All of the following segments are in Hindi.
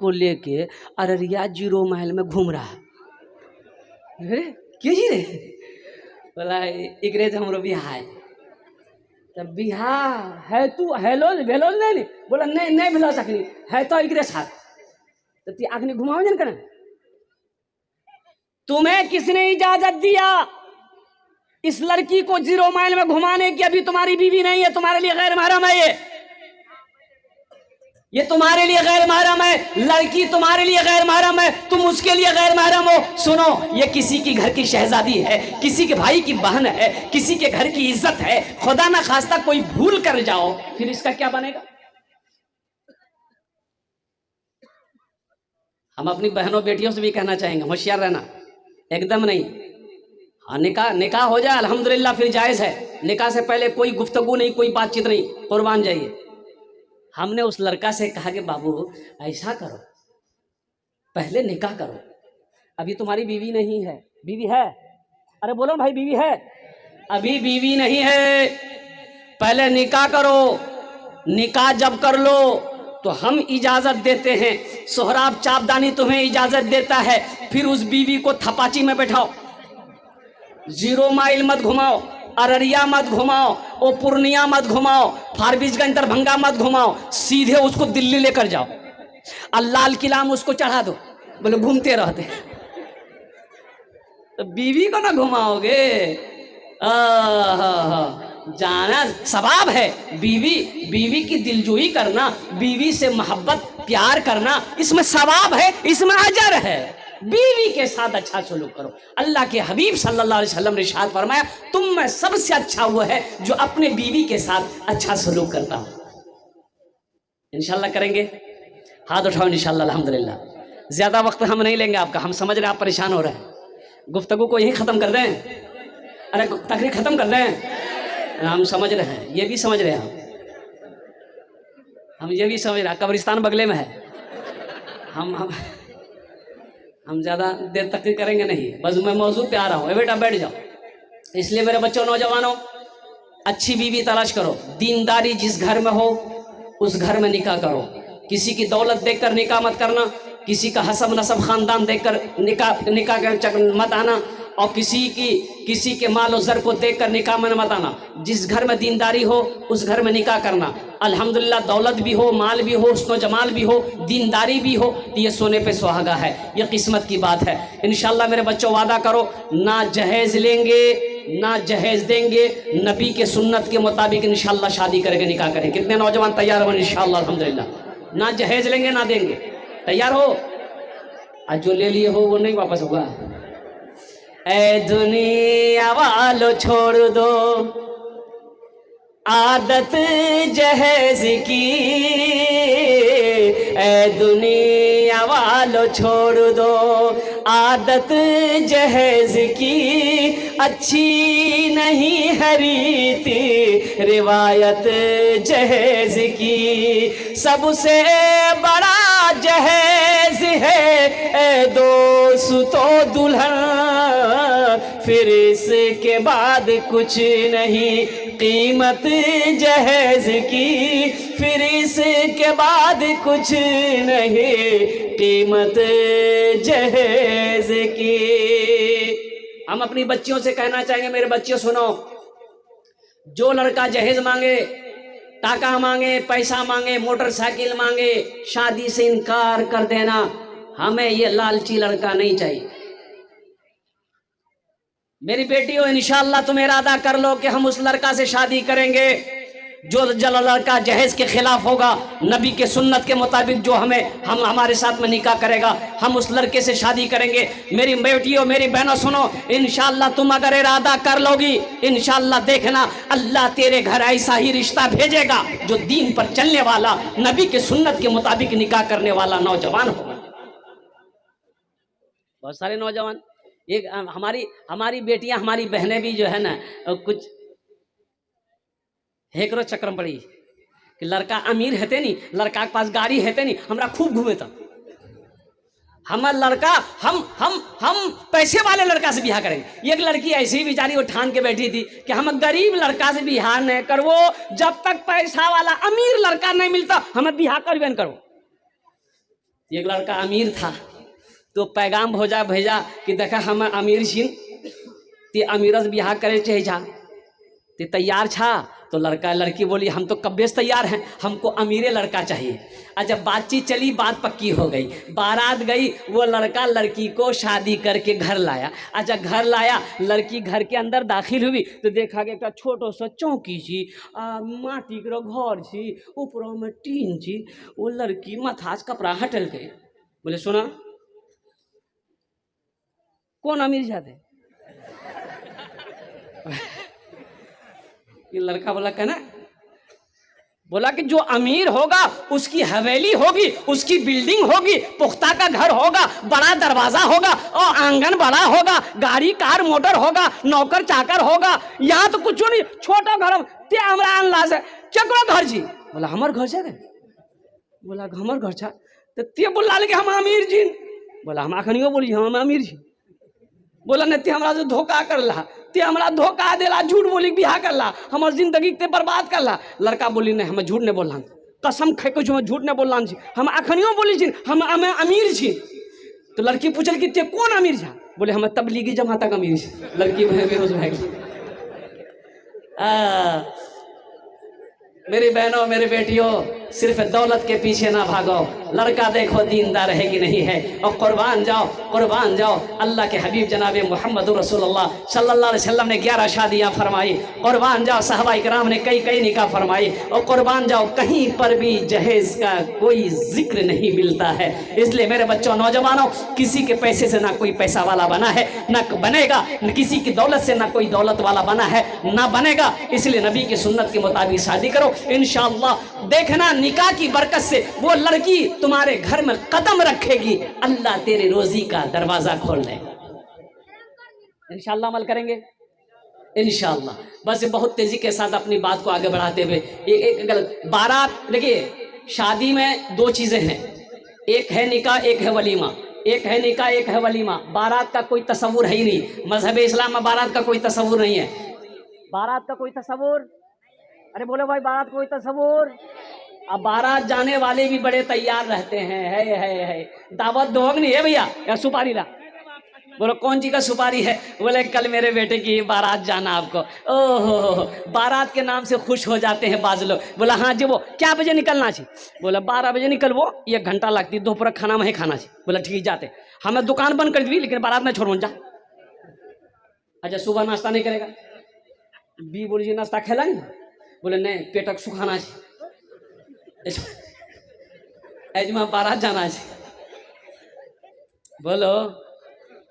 को लेके अररिया 0 माइल में घूम रहा है। अरे क्यों जी रे? बोला एकरे तो हमरो बिहार है। तब बिहार है तू हेलो भेलो नहीं? बोला नहीं भेलो सकनी है तो एकरे साथ तो ती आखनी घुमाओ जन कर। तुम्हें किसने इजाजत दिया इस लड़की को 0 माइल में घुमाने की? अभी तुम्हारी बीवी नहीं है, तुम्हारे लिए गैर महरम है। ये तुम्हारे लिए गैर महरम है। लड़की तुम्हारे लिए गैर महरम है, तुम उसके लिए गैर महरम हो। सुनो, ये किसी की घर की शहजादी है, किसी के भाई की बहन है, किसी के घर की इज्जत है। खुदा ना खास्ता कोई भूल कर जाओ, फिर इसका क्या बनेगा? हम अपनी बहनों बेटियों से भी कहना चाहेंगे, होशियार रहना, एकदम नहीं। हाँ, निकाह हो जाए अल्हम्दुलिल्लाह, फिर जायज है। निकाह से पहले कोई गुफ्तगू नहीं, कोई बातचीत नहीं, कुर्बान जाइए। हमने उस लड़का से कहा कि बाबू ऐसा करो, पहले निकाह करो। अभी तुम्हारी बीवी नहीं है। बीवी है? अरे बोलो भाई, बीवी है? अभी बीवी नहीं है, पहले निकाह करो। निकाह जब कर लो तो हम इजाजत देते हैं, सोहराब चापदानी तुम्हें इजाजत देता है, फिर उस बीवी को थपाची में बैठाओ। 0 माइल मत घुमाओ, अररिया मत घुमाओ, ओ पूर्णिया मत घुमाओ, फारबिसगंज दरभंगा मत घुमाओ, सीधे उसको दिल्ली लेकर जाओ और लाल किला में उसको चढ़ा दो। बोले घूमते रहते तो बीवी को ना घुमाओगे? जाना सवाब है। बीवी की दिलजोई करना, बीवी से मोहब्बत प्यार करना, इसमें सवाब है, इसमें अजर है। बीवी के साथ अच्छा सलूक करो। अल्लाह के हबीब सल्लल्लाहु अलैहि वसल्लम ने इरशाद फरमाया, तुम में सबसे अच्छा वो है जो अपने बीवी के साथ अच्छा सलूक करता हो। इंशाल्लाह करेंगे, हाथ उठाओ इंशाल्लाह। अल्हम्दुलिल्लाह। ज्यादा वक्त हम नहीं लेंगे आपका, हम समझ रहे हैं आप परेशान हो रहे हैं। गुफ्तगू को यहीं खत्म कर दें? अरे तकरीर खत्म कर दें? हम समझ रहे हैं, ये भी समझ रहे हैं हम ये भी समझ रहे हैं। कब्रिस्तान बगले में है। हम ज़्यादा देर तकरीर करेंगे नहीं, बस मैं मौजूद पे आ रहा हूँ। बेटा बैठ जाओ। इसलिए मेरे बच्चों, नौजवानों, अच्छी बीवी तलाश करो। दीनदारी जिस घर में हो उस घर में निकाह करो। किसी की दौलत देखकर निकाह मत करना, किसी का हसब नसब खानदान देखकर निकाह के चक्कर मत आना, और किसी के माल और ज़र को देखकर निकाह में मत आना। जिस घर में दीनदारी हो उस घर में निकाह करना। अल्हम्दुलिल्लाह, दौलत भी हो, माल भी हो, हुस्न जमाल भी हो, दीनदारी भी हो, तो ये सोने पे सुहागा है, ये किस्मत की बात है। इंशाल्लाह मेरे बच्चों, वादा करो, ना जहेज लेंगे ना जहेज देंगे, नबी के सुन्नत के मुताबिक इंशाल्लाह शादी करेंगे, निकाह करेंगे। कितने नौजवान तैयार हो? इंशाल्लाह अल्हम्दुलिल्लाह। ना जहेज लेंगे ना देंगे, तैयार हो? आज जो ले लिए हो वो नहीं वापस होगा। ऐ दुनिया वालों छोड़ दो आदत जहेज की, ऐ दुनिया वालों छोड़ दो आदत जहेज की, अच्छी नहीं है रीति रिवायत जहेज की, सबसे बड़ा जहेज है ऐ दोस्तों दुल्हन, फिर इसके बाद कुछ नहीं कीमत जहेज की, फिर इसके बाद कुछ नहीं कीमत जहेज की। हम अपनी बच्चियों से कहना चाहेंगे, मेरे बच्चियों सुनो, जो लड़का जहेज मांगे, टाका मांगे, पैसा मांगे, मोटरसाइकिल मांगे, शादी से इनकार कर देना। हमें ये लालची लड़का नहीं चाहिए। मेरी बेटियों, इंशाअल्लाह तुम इरादा कर लो कि हम उस लड़का से शादी करेंगे जो लड़का जहेज के खिलाफ होगा, नबी के सुन्नत के मुताबिक जो हमारे साथ में निकाह करेगा, हम उस लड़के से शादी करेंगे। मेरी बेटियों, मेरी बहनों सुनो, इंशाअल्लाह तुम अगर इरादा कर लोगी, इंशाअल्लाह देखना अल्लाह तेरे घर ऐसा ही रिश्ता भेजेगा जो दीन पर चलने वाला, नबी के सुन्नत के मुताबिक निकाह करने वाला नौजवान होगा। बहुत सारे नौजवान, एक हमारी बेटियां, हमारी बहनें भी जो है ना, कुछ हेकरो चक्र में पड़ी कि लड़का अमीर है नहीं, लड़का के पास गाड़ी है नहीं, हमरा खूब घूमे तब हमारा लड़का, हम पैसे वाले लड़का से ब्याह करेंगे। एक लड़की ऐसी ही बेचारी वो ठान के बैठी थी कि हम गरीब लड़का से ब्याह नहीं करवो, जब तक पैसा वाला अमीर लड़का नहीं मिलता हमें ब्याह करबे न करो। एक लड़का अमीर था, तो पैगाम भेजा कि देखा हम अमीर छी, ते अमीरस बियाह करे चाहे जा, ते तैयार छा। तो लड़की बोली हम तो कब्बे से तैयार हैं, हमको अमीरे लड़का चाहिए। और जब बातचीत चली, बात पक्की हो गई, बारात गई, वो लड़का लड़की को शादी करके घर लाया। अच्छा, घर लाया, लड़की घर के अंदर दाखिल हुई तो देखा कि एक छोटो सा चौकी छी, माटी के घर छी, ऊपरों में टीन छी। वो लड़की माथा से कपड़ा हटल गई, बोले सुना कौन अमीर जाते? ये लड़का बोला कहना, बोला कि जो अमीर होगा उसकी हवेली होगी, उसकी बिल्डिंग होगी, पुख्ता का घर होगा, बड़ा दरवाजा होगा और आंगन बड़ा होगा, गाड़ी कार मोटर होगा, नौकर चाकर होगा। यहाँ तो कुछ नहीं, छोटा घर ते हमरा अनला से चकरो घर जी। बोला हमर घर से, बोला हमर घर छा, तो ते बोला कि हम अमीर जी। बोला हम अखनियो बोली हम अमीर जी। बोला नहीं, ते हमरा से धोखा करला, ते हमरा धोखा देला, झूठ बोली बियाह करला, हमर जिंदगी ते बर्बाद करला। लड़का बोली नहीं, हम झूठ नहीं बोलना, कसम खे कुछ झूठ नहीं बोलना छी, हम अखनियो बोली छी हम अमीर छी। तो लड़की पूछल कि ते कौन अमीर छा? बोले हम तबलीगी जमात का अमीर छी। लड़की बेहोश भै गई। मेरी बहनों, मेरे बेटियों, सिर्फ दौलत के पीछे ना भागो, लड़का देखो दीनदार है कि नहीं है, और कुर्बान जाओ, कुर्बान जाओ। अल्लाह के हबीब जनाब मोहम्मद रसूलुल्लाह सल्लल्लाहु अलैहि वसल्लम ने 11 शादियाँ फरमाई, कुर्बान जाओ। सहाबा इकराम ने कई निकाह फरमाई, और कुर्बान जाओ। कहीं पर भी जहेज का कोई जिक्र नहीं मिलता है। इसलिए मेरे बच्चों, नौजवानों, किसी के पैसे से ना कोई पैसा वाला बना है, ना बनेगा, न किसी की दौलत से ना कोई दौलत वाला बना है, ना बनेगा। इसलिए नबी की सुन्नत के मुताबिक शादी करो, इंशाअल्लाह। देखना निकाह की बरकत से वो लड़की तुम्हारे घर में कदम रखेगी, अल्लाह तेरे रोजी का दरवाजा खोल देगा। इंशाअल्लाह अमल करेंगे इंशाअल्लाह। बस बहुत तेजी के साथ अपनी बात को आगे बढ़ाते हुए, एक गलत बारात, देखिए शादी में 2 चीजें हैं, एक है निकाह, एक है वलीमा। एक है निकाह, एक है वलीमा। बारात का कोई तस्वुर है ही नहीं, मजहब इस्लाम में बारात का कोई तस्वुर नहीं है। बारात का कोई तस्वुर, अरे बोलो भाई, बारात कोई तस्वुर। अब बारात जाने वाले भी बड़े तैयार रहते हैं, है दावत दोग नहीं है भैया, या सुपारी ला। बोलो कौन सी का सुपारी है? बोले कल मेरे बेटे की बारात जाना आपको। ओहो, बारात के नाम से खुश हो जाते हैं बाज लोग। बोला हाँ जी, वो क्या बजे निकलना चाहिए? बोला 12 बजे निकल, वो 1 घंटा लगती, दोपहर खाना वहीं खाना चाहिए। बोला ठीक जाते, हमें दुकान बंद कर दी, लेकिन बारात में छोड़ जा। अच्छा सुबह नाश्ता नहीं करेगा? बी बोली जी नाश्ता खेला नहीं? बोले नहीं, पेटक सुखाना चाहिए, एजमा बारात जाना है। बोलो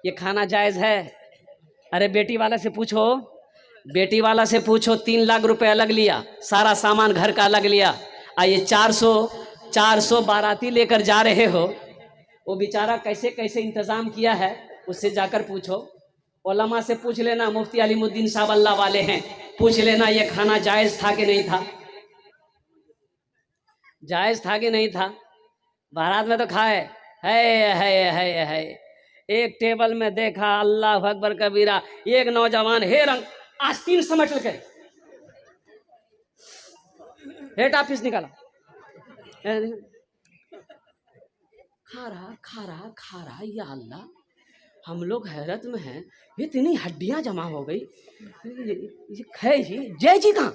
ये खाना जायज है? अरे बेटी वाला से पूछो, बेटी वाला से पूछो, 3 लाख रुपए अलग लिया, सारा सामान घर का अलग लिया, ये 400 बाराती लेकर जा रहे हो, वो बेचारा कैसे कैसे इंतजाम किया है, उससे जाकर पूछो। उलमा से पूछ लेना, मुफ्ती अलीमुद्दीन साहब अल्लाह वाले हैं, पूछ लेना ये खाना जायज था कि नहीं था, जायज था कि नहीं था। बारात में तो खाए है। एक टेबल में देखा, अल्लाह अकबर कबीरा, एक नौजवान हे रंग आस्तीन समझ के हेड ऑफिस निकाला, खा रहा, या अल्लाह, हम लोग हैरत में हैं, इतनी हड्डियां जमा हो गई, जय जी कहाँ?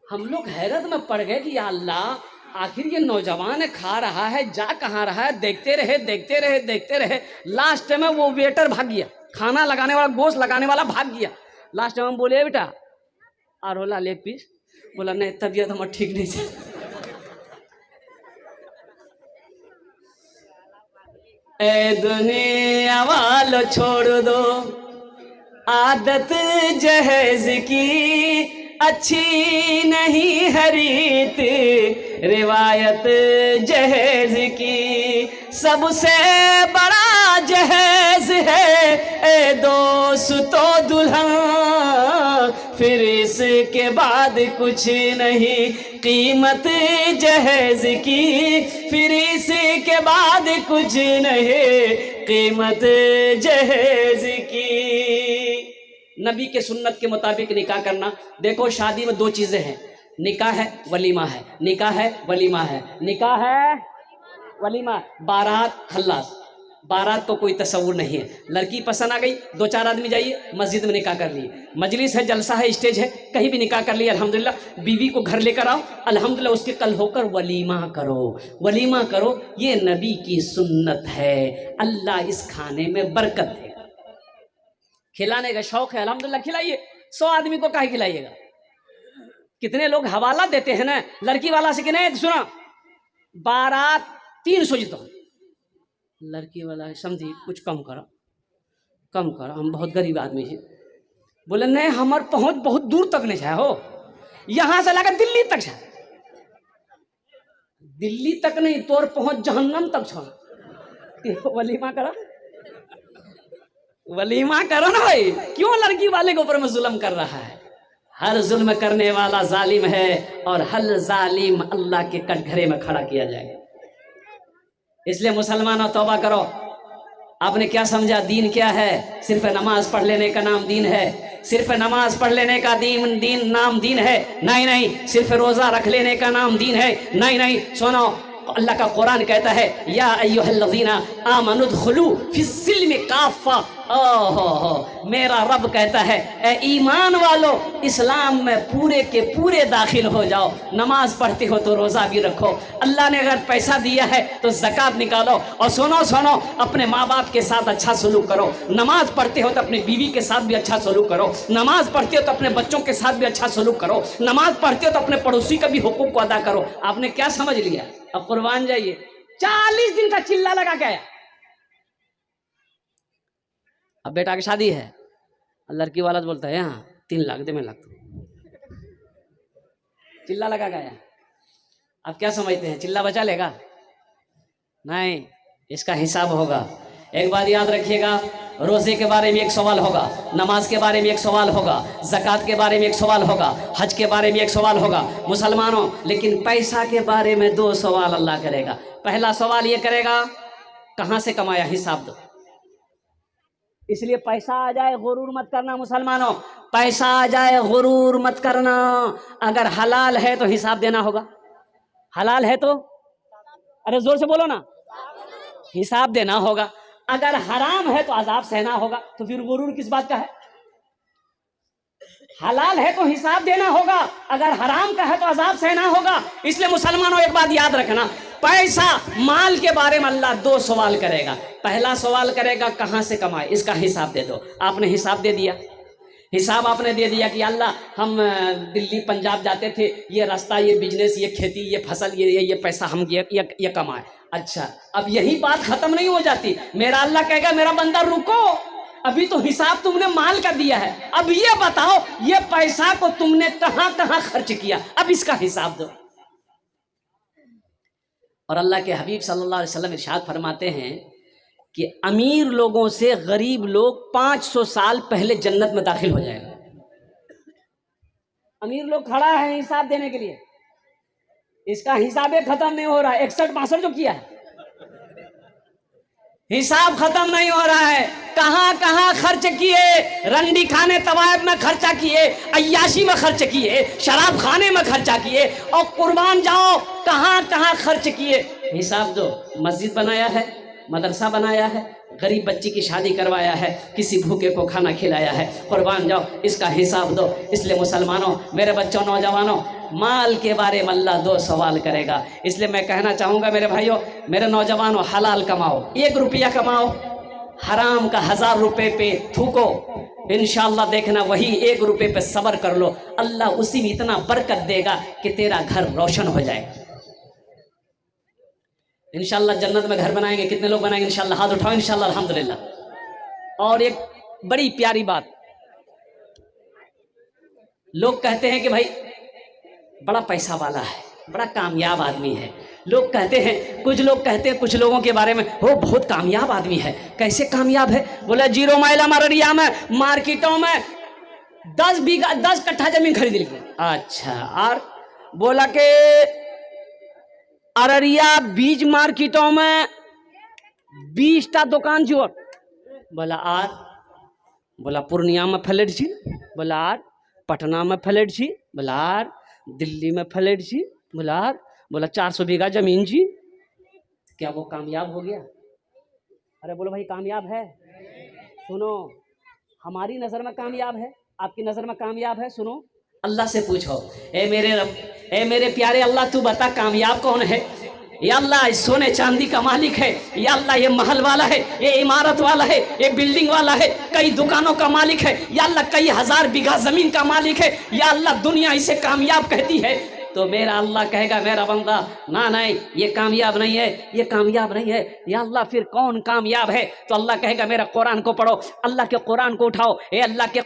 हम लोग हैरत में पड़ गए कि या अल्लाह, आखिर ये नौजवान खा रहा है, जा कहाँ रहा है? देखते रहे। लास्ट में वो वेटर भाग गया, खाना लगाने वाला, गोश्त लगाने वाला भाग गया। लास्ट में हम बोले बेटा आरोला लेग पीस। बोला नहीं, तबीयत हमारा ठीक नहीं है। ए दुनिया वालों छोड़ दो आदत जहेज की, अच्छी नहीं है रीत रिवायत जहेज की, सबसे बड़ा जहेज है ए दोस्तों दुल्हन, फिर इसके बाद कुछ नहीं कीमत जहेज की, फिर इसके बाद कुछ नहीं कीमत जहेज की। नबी के सुन्नत के मुताबिक निकाह करना। देखो शादी में 2 चीज़ें हैं, निकाह है वलीमा है, निकाह है वलीमा है, निकाह है वलीमा, बारात खल्लास। बारात को कोई तस्वुर नहीं है, लड़की पसंद आ गई, 2-4 आदमी जाइए मस्जिद में निकाह कर लिए, मजलिस है, जलसा है, स्टेज है, कहीं भी निकाह कर लिए अल्हम्दुलिल्लाह। बीवी को घर लेकर आओ अल्हम्दुलिल्लाह, उसके कल होकर वलीमा करो, वलीमा करो, ये नबी की सुन्नत है। अल्लाह इस खाने में बरकत देगा। खिलाने का शौक है अल्हम्दुलिल्लाह, खिलाइए। 100 आदमी को काहे खिलाइएगा? कितने लोग हवाला देते हैं ना लड़की वाला से कि नहीं सुना बारात 300 जितना, लड़की वाला है समझी कुछ कम करो, कम करो, हम बहुत गरीब आदमी हैं। बोले नहीं हमार पहुंच बहुत दूर तक नहीं है, हो यहां से लगा दिल्ली तक है, दिल्ली तक नहीं तोर पहुंच जहन्नम तक छो। वलीमा करो, वलीमा करो ना भाई, क्यों लड़की वाले के ऊपर में जुल्म कर रहा है? हर जुल्म करने वाला जालिम है और हर जालिम अल्लाह के कटघरे में खड़ा किया जाएगा। इसलिए मुसलमानों तौबा करो। आपने क्या समझा दीन क्या है? सिर्फ नमाज पढ़ लेने का नाम दीन है, सिर्फ नमाज पढ़ लेने का दीन नाम दीन है? नहीं नहीं। सिर्फ रोजा रख लेने का नाम दीन है? नहीं नहीं। सुनो, अल्लाह का कुरान कहता है या अय्युहल्लज़ीना आमनुदखुलू फिस्सिल्मि काफ़ा। ओहो, मेरा रब कहता है ए ईमान वालो इस्लाम में पूरे के पूरे दाखिल हो जाओ। नमाज पढ़ते हो तो रोज़ा भी रखो, अल्लाह ने अगर पैसा दिया है तो ज़कात निकालो, और सुनो सुनो अपने माँ बाप के साथ अच्छा सलूक करो। नमाज पढ़ते हो तो अपनी बीवी के साथ भी अच्छा सलूक करो, नमाज पढ़ते हो तो अपने बच्चों के साथ भी अच्छा सलूक करो, नमाज पढ़ते हो तो अपने पड़ोसी का भी हुकूक को अदा करो। आपने क्या समझ लिया? अब कुर्बान जाइए। 40 दिन का चिल्ला लगा के आया, अब बेटा की शादी है, लड़की वाला तो बोलता है यहाँ 3 लाख दे, मैं लाख चिल्ला लगा गया। आप क्या समझते हैं चिल्ला बचा लेगा? नहीं, इसका हिसाब होगा। एक बात याद रखिएगा, रोजे के बारे में एक सवाल होगा, नमाज के बारे में एक सवाल होगा, ज़कात के बारे में एक सवाल होगा, हज के बारे में एक सवाल होगा मुसलमानों। लेकिन पैसा के बारे में 2 सवाल अल्लाह करेगा। पहला सवाल ये करेगा कहाँ से कमाया, हिसाब दो। इसलिए पैसा आ जाए गुरूर मत करना मुसलमानों, पैसा आ जाए गुरूर मत करना। अगर हलाल है तो हिसाब देना होगा, हलाल है तो अरे जोर से बोलो ना, हिसाब देना होगा। अगर हराम है तो अजाब सहना होगा, तो फिर गुरूर किस बात का है? हलाल है तो हिसाब देना होगा, अगर हराम का है तो अजाब सहना होगा। इसलिए मुसलमानों एक बात याद रखना, पैसा माल के बारे में अल्लाह 2 सवाल करेगा। पहला सवाल करेगा कहाँ से कमाए, इसका हिसाब दे दो। आपने हिसाब दे दिया, हिसाब आपने दे दिया कि अल्लाह हम दिल्ली पंजाब जाते थे, ये रास्ता, ये बिजनेस, ये खेती, ये फसल, ये पैसा हम ये कमाए। अच्छा, अब यही बात खत्म नहीं हो जाती। मेरा अल्लाह कहेगा मेरा बंदा रुको, अभी तो हिसाब तुमने माल का दिया है, अब ये बताओ ये पैसा को तुमने कहाँ कहाँ खर्च किया, अब इसका हिसाब दो। और अल्लाह के हबीब सल्लल्लाहु अलैहि वसल्लम इरशाद फरमाते हैं कि अमीर लोगों से गरीब लोग 500 साल पहले जन्नत में दाखिल हो जाएगा। अमीर लोग खड़ा है हिसाब देने के लिए, इसका हिसाब खत्म नहीं हो रहा है। 61-62 जो किया है हिसाब खत्म नहीं हो रहा है। कहां कहां खर्च किए, रंडी खाने तवायब में खर्चा किए, अय्याशी में खर्च किए, शराब खाने में खर्चा किए, और कुर्बान जाओ कहां कहां खर्च किए, हिसाब दो। मस्जिद बनाया है, मदरसा बनाया है, गरीब बच्ची की शादी करवाया है, किसी भूखे को खाना खिलाया है, कुर्बान जाओ इसका हिसाब दो। इसलिए मुसलमानों, मेरे बच्चों, नौजवानों, माल के बारे में अल्लाह 2 सवाल करेगा। इसलिए मैं कहना चाहूँगा मेरे भाइयों, मेरे नौजवानों, हलाल कमाओ, 1 रुपया कमाओ, हराम का 1000 रुपये पे थूको, इंशाअल्लाह देखना वही 1 रुपये पे सब्र कर लो, अल्लाह उसी में इतना बरकत देगा कि तेरा घर रोशन हो जाएगा। इंशाअल्लाह जन्नत में घर बनाएंगे। कितने लोग बनाएंगे इंशाअल्लाह? हाथ उठाओ इंशाअल्लाह, अल्हम्दुलिल्लाह। और एक बड़ी प्यारी बात, लोग कहते हैं कि भाई बड़ा पैसा वाला है, बड़ा कामयाब आदमी है। लोग कहते हैं, कुछ लोग कहते हैं कुछ लोगों के बारे में, वो बहुत कामयाब आदमी है। कैसे कामयाब है? बोला 0 माइल अररिया में मार्केटों में 10 कट्ठा जमीन खरीद ली। अच्छा, और बोला कि अररिया बीज मार्केटों में 20टा दुकान जोड़। बोला आर, बोला पूर्णिया में फ्लैट छी, बोला आर पटना में फ्लैट छी, बोला आर दिल्ली में फ्लैट जी। बोला 400 बीघा जमीन जी। क्या वो कामयाब हो गया? अरे बोलो भाई, कामयाब है? सुनो, हमारी नज़र में कामयाब है, आपकी नज़र में कामयाब है? सुनो, अल्लाह से पूछो, ए मेरे रब, ए मेरे प्यारे अल्लाह, तू बता कामयाब कौन है? या अल्लाह सोने चांदी का मालिक है, या अल्लाह ये महल वाला है, ये इमारत वाला है, ये बिल्डिंग वाला है, कई दुकानों का मालिक है, या अल्लाह कई हजार बीघा जमीन का मालिक है, या अल्लाह दुनिया इसे कामयाब कहती है। तो मेरा अल्लाह कहेगा, मेरा बंदा ना नहीं, ये कामयाब नहीं है, ये कामयाब नहीं है। या अल्लाह फिर कौन कामयाब है? तो अल्लाह कहेगा, मेरा कुरान को पढ़ो, अल्लाह के कुरान को उठाओ। ए अल्लाह के